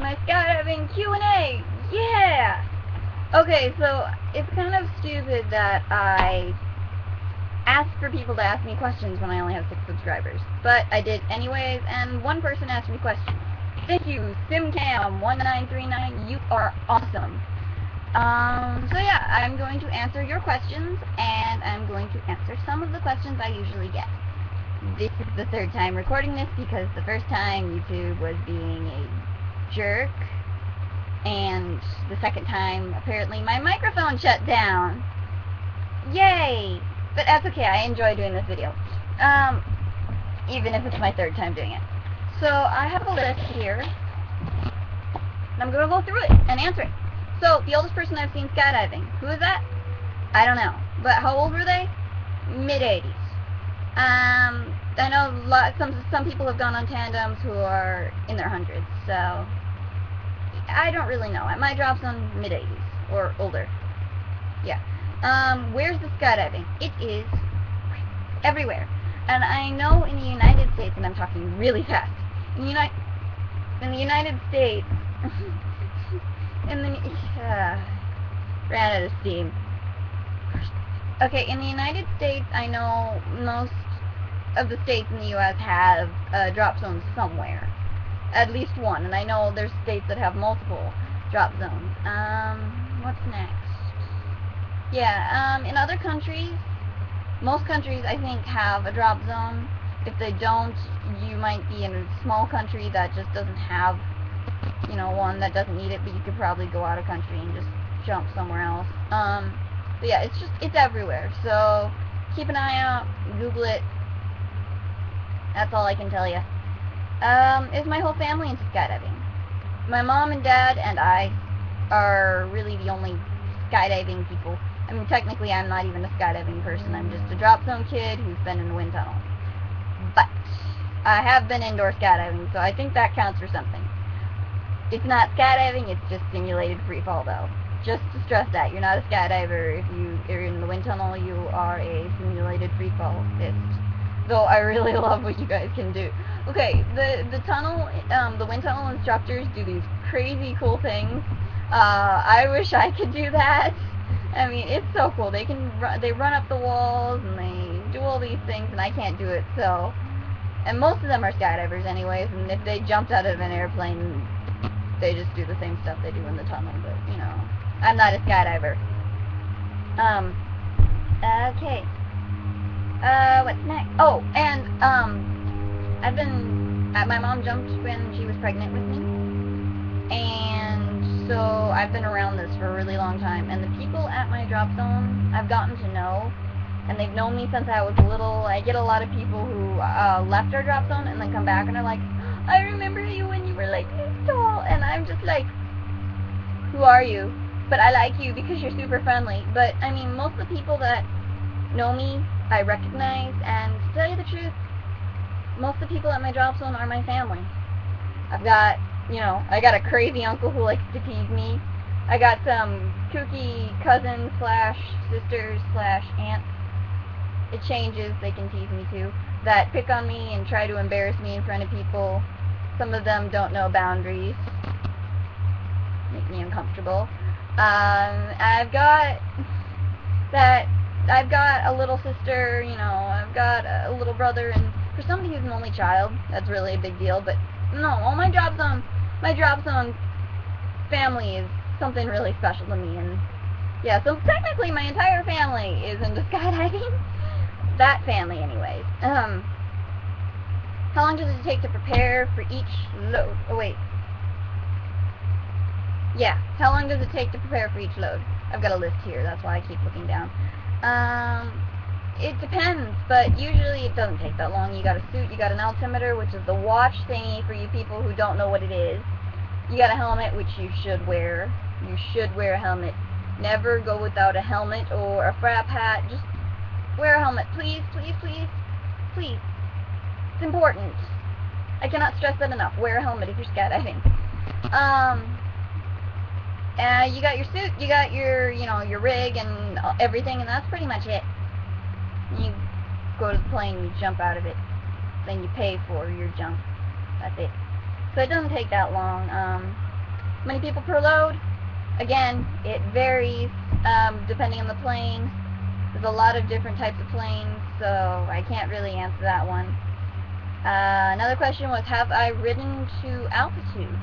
my Skydiving Q and A! Yeah! Okay, so it's kind of stupid that I asked for people to ask me questions when I only have 6 subscribers. But I did anyways, and one person asked me questions. Thank you, SimCam1939, you are awesome. So yeah, I'm going to answer your questions, and I'm going to answer some of the questions I usually get. This is the 3rd time recording this because the first time YouTube was being a jerk, and the 2nd time apparently my microphone shut down. Yay! But that's okay, I enjoy doing this video. Even if it's my 3rd time doing it. So I have a list here, and I'm going to go through it and answer it. So, the oldest person I've seen skydiving, who is that? I don't know. But how old were they? Mid-80s. I know some people have gone on tandems who are in their hundreds, so I don't really know. At my drop zone, mid-80s or older. Yeah. Where's the skydiving? It is everywhere. And I know in the United States, and I'm talking really fast, in the United States, ran out of steam. Okay, in the United States, I know most of the states in the U.S. have drop zones somewhere. At least one, and I know there's states that have multiple drop zones. What's next? Yeah, in other countries, most countries, I think, have a drop zone. If they don't, you might be in a small country that just doesn't have, one that doesn't need it, but you could probably go out of country and just jump somewhere else. But yeah, it's everywhere, so keep an eye out, Google it. That's all I can tell you. Is my whole family into skydiving? My mom and dad and I are really the only skydiving people. I mean, technically, I'm not even a skydiving person. I'm just a drop zone kid who's been in the wind tunnel. But I have been indoor skydiving, so I think that counts for something. It's not skydiving, it's just simulated freefall, though. Just to stress that, you're not a skydiver. If you are in the wind tunnel, you are a simulated freefallist. Though I really love what you guys can do. Okay, the tunnel, the wind tunnel instructors do these crazy cool things. I wish I could do that. I mean, it's so cool. They run up the walls and they do all these things, and I can't do it. So, and most of them are skydivers, anyways. And if they jumped out of an airplane, they just do the same stuff they do in the tunnel. But I'm not a skydiver. Okay. What's next? Oh, and my mom jumped when she was pregnant with me, and so I've been around this for a really long time, and the people at my drop zone I've gotten to know, and they've known me since I was little. I get a lot of people who left our drop zone and then come back and are like, I remember you when you were like this tall, and I'm just like, who are you? But I like you because you're super friendly. But I mean, most of the people that know me I recognize, and to tell you the truth, most of the people at my drop zone are my family. I've got, I got a crazy uncle who likes to tease me. I got some kooky cousins / sisters / aunts. It changes, they can tease me too, that pick on me and try to embarrass me in front of people. Some of them don't know boundaries. Make me uncomfortable. I've got a little sister, I've got a little brother, and for somebody who's an only child, that's really a big deal. But no, all my drop zone family is something really special to me, and yeah, so technically my entire family is into skydiving. That family, anyways. How long does it take to prepare for each load? Oh wait. Yeah, how long does it take to prepare for each load? I've got a list here, that's why I keep looking down. It depends, but usually it doesn't take that long. You got a suit, you got an altimeter, which is the watch thingy for you people who don't know what it is. You got a helmet, which you should wear. You should wear a helmet. Never go without a helmet or a frap hat. Just wear a helmet, please, please, please, please. It's important. I cannot stress that enough. Wear a helmet if you're skydiving. You got your suit, you got your, your rig and everything, and that's pretty much it. You go to the plane, you jump out of it, then you pay for your jump. That's it. So it doesn't take that long. Many people per load? Again, it varies depending on the plane. There's a lot of different types of planes, so I can't really answer that one. Another question was, have I ridden to altitude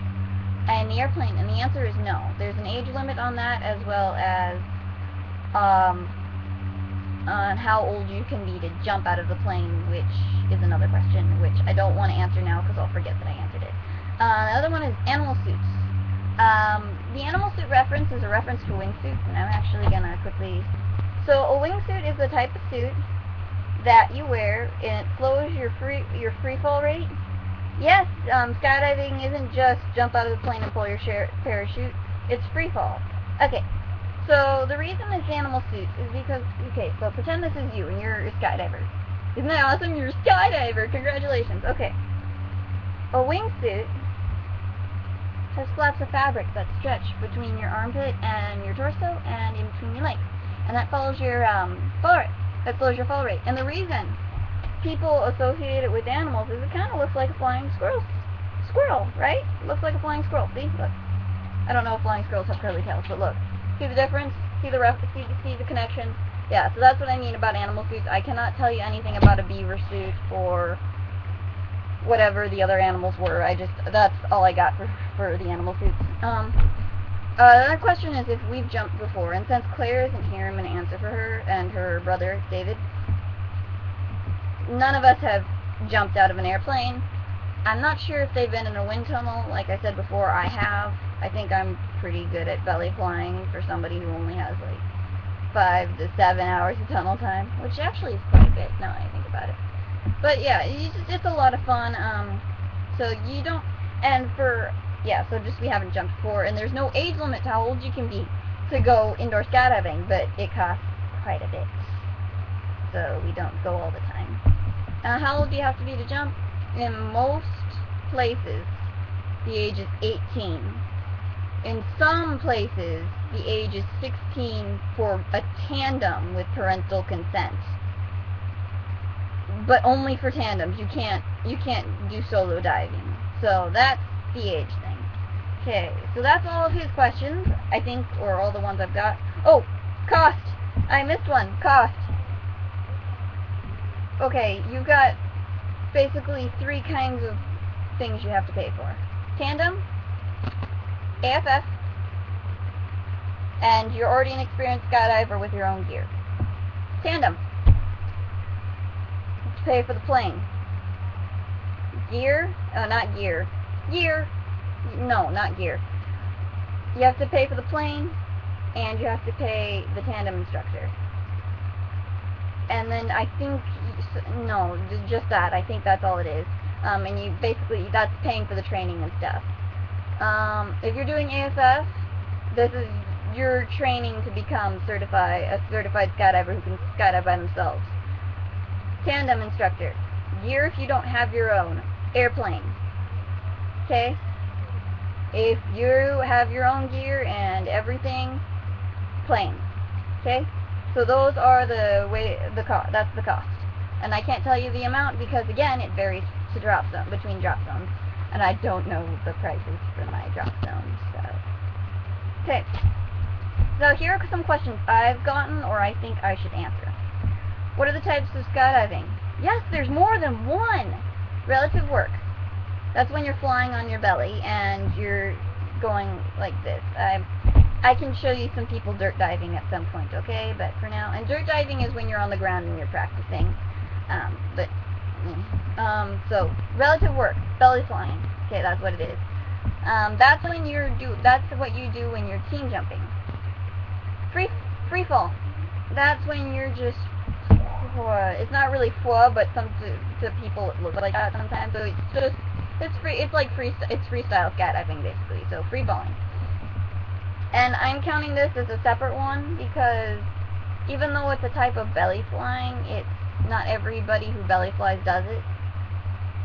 in the airplane? And the answer is no. There's an age limit on that, as well as on how old you can be to jump out of the plane, which is another question, which I don't want to answer now because I'll forget that I answered it. The other one is animal suits. The animal suit reference is a reference to wingsuits, and I'm actually going to quickly... So a wingsuit is the type of suit that you wear, and it slows your free fall rate. Yes, skydiving isn't just jump out of the plane and pull your parachute. It's free fall. Okay, so the reason it's animal suits is because, okay, so pretend this is you and you're a skydiver. Isn't that awesome? You're a skydiver. Congratulations. Okay. A wingsuit has flaps of fabric that stretch between your armpit and your torso and in between your legs. And that follows your fall rate. That slows your fall rate. And the reason people associate it with animals is it kind of looks like a flying squirrel, right? It looks like a flying squirrel. See? Look. I don't know if flying squirrels have curly tails, but look. See the difference? See the connection? Yeah, so that's what I mean about animal suits. I cannot tell you anything about a beaver suit or whatever the other animals were. That's all I got for the animal suits. Another question is if we've jumped before, and since Claire isn't here, I'm going to answer for her and her brother, David. None of us have jumped out of an airplane. I'm not sure if they've been in a wind tunnel. Like I said before, I have. I think I'm pretty good at belly flying for somebody who only has like 5 to 7 hours of tunnel time, which actually is quite a bit now that I think about it. But yeah, it's a lot of fun. So you don't, and for, yeah, so just we haven't jumped before, and there's no age limit to how old you can be to go indoor skydiving, but it costs quite a bit. So we don't go all the time. How old do you have to be to jump? In most places, the age is 18. In some places, the age is 16 for a tandem with parental consent. But only for tandems. You can't do solo diving. So that's the age thing. Okay, so that's all of his questions, I think, or all the ones I've got. Oh, cost. I missed one. Cost. Okay, you've got basically 3 kinds of things you have to pay for. Tandem, AFF, and you're already an experienced skydiver with your own gear. Tandem. You have to pay for the plane. Gear? Oh, not gear. Gear. No, not gear. You have to pay for the plane, and you have to pay the tandem instructor. And then I think, no, just that. I think that's all it is. And you basically, that's paying for the training and stuff. If you're doing AFF, this is your training to become a certified skydiver who can skydive by themselves. Tandem instructor. Gear if you don't have your own. Airplane. Okay? If you have your own gear and everything, plane. Okay? So those are that's the cost. And I can't tell you the amount because, again, it varies to between drop zones. And I don't know the prices for my drop zones, so. Okay. So here are some questions I've gotten or I think I should answer. What are the types of skydiving? Yes, there's more than one. Relative work. That's when you're flying on your belly and you're going like this. I can show you some people dirt diving at some point, okay? But for now, and dirt diving is when you're on the ground and you're practicing. So relative work, belly flying. Okay, that's what it is. That's what you do when you're team jumping. Free fall. That's when you're just. It's not really but to people it looks like that sometimes. So it's free. It's like freestyle skydiving basically. So free falling. And I'm counting this as a separate one because even though it's a type of belly flying, it's not everybody who belly flies does it.